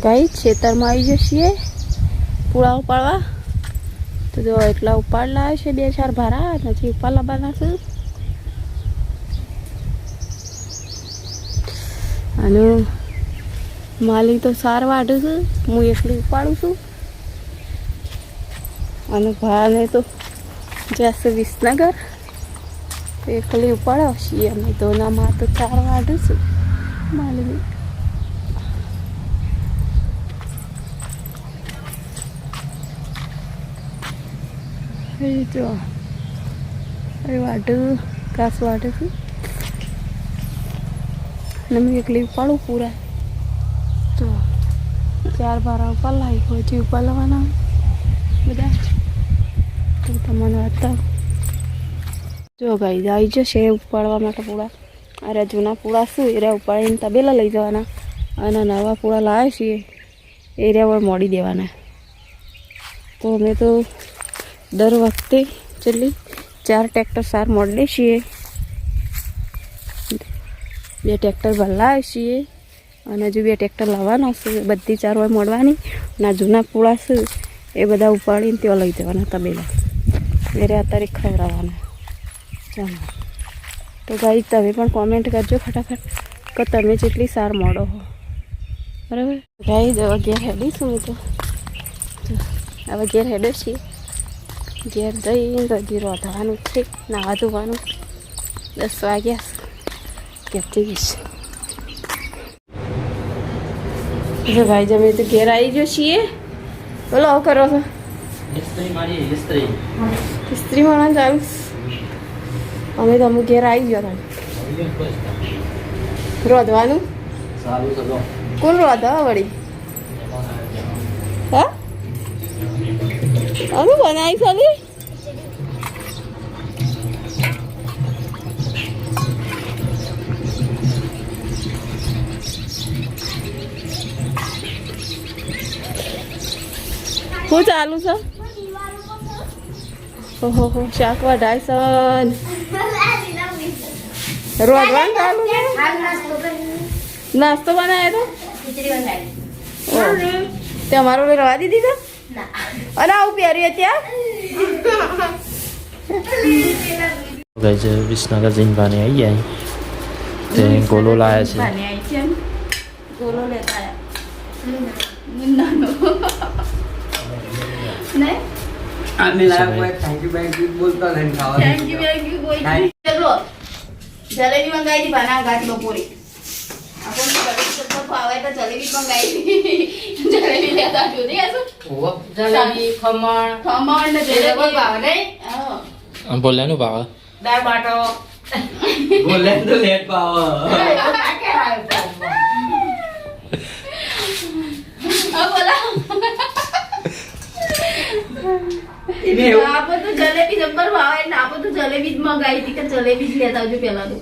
ગાઈ ખેતરમાં આવી જઈએ પૂળા ઉપાડવા. તો જો એટલા ઉપાડ લાવે છે 2-4 ભારા નથી ઉપાડ લાવવાના છે. અને માલી તો સાર વાઢું છું, હું એકલી ઉપાડું છું. અને ભાને તો જશે વિસનગર એકલી ઉપાડો છીએ અમે તો નામાં તો સાર વાઢું છું માલી. જો વાઢું ઘાસ વાઢું છું અને મેં એકલી ઉપાડું પૂરા. તો 4 ભારા ઉપર લાવી હોય છે ઉપર લાવવાના બધા. તો તમને વાત જો ભાઈ આવી જશે ઉપાડવા માટે પૂળા. અરે જૂના પૂળા શું એરા ઉપાડીને તબેલા લઈ જવાના અને નવા પૂળા લાવે છીએ એરિયા પર મોડી દેવાના. તો અમે તો દર વખતે ચલી 4 ટ્રેક્ટર સાર મોડલે છીએ, 2 ટ્રેક્ટર ભરલાવે છીએ અને હજુ 2 ટ્રેક્ટર લાવવાના છે. બધી 4 વાર મોડવાની ના જૂના પૂળા છે એ બધા ઉપાડીને ત્યાં લઈ જવાના તબેલા એટલે અત્યારે ખવડાવવાના. ચાલો તો ભાઈ તમે પણ કોમેન્ટ કરજો ફટાફટ કે તમે જેટલી સાર મોડો હો. બરાબર ભાઈ હવે ઘેર હેડીશું. તો હવે ઘેર હેડો છીએ. ઘેર જઈને હજી રોધવાનું છે, નાવા ધોવાનું. 10 વાગ્યા ઘેરથી જઈશ. જો ભાઈ જમે તો ઘેર આવી ગયો છીએ. બોલો આવું કરો છો? ઇસ્ત્રી મારવાનું ચાલુ. અમે તો અમુક ઘેર આવી ગયો તમે રોધવાનું. કોણ રોધા વળી? હા અમે બનાવી ખાલી. શું ચાલુ છે? ઓહો શાક વઢાય સન રોધવાનું ચાલુ છે. નાસ્તો બનાવ્યો તો તે અમારો રવા દીધી તો અને આવું પહેર્યું ત્યાં વિસનગર જઈને ભાને આવી જાય તે ગોલો લાયા છે. ગોલો લેતા જલેબી મંગાવી બના ગાડી બપોરે ભાવે તો જલેબી મંગાવી જલેબી લેતા જોઈ જલેબી ખમણ ને જલેબી ભાવે નહીં. બોલ્યાનું ભાવ દાળ બાટો બોલે તો લેટ પાવ આપો તો જલેબી જબ્બર ભાવે એટલે આપો તો જલેબી જ મંગાવી હતી કે જલેબી જ લેતા આવજો પેલા તો.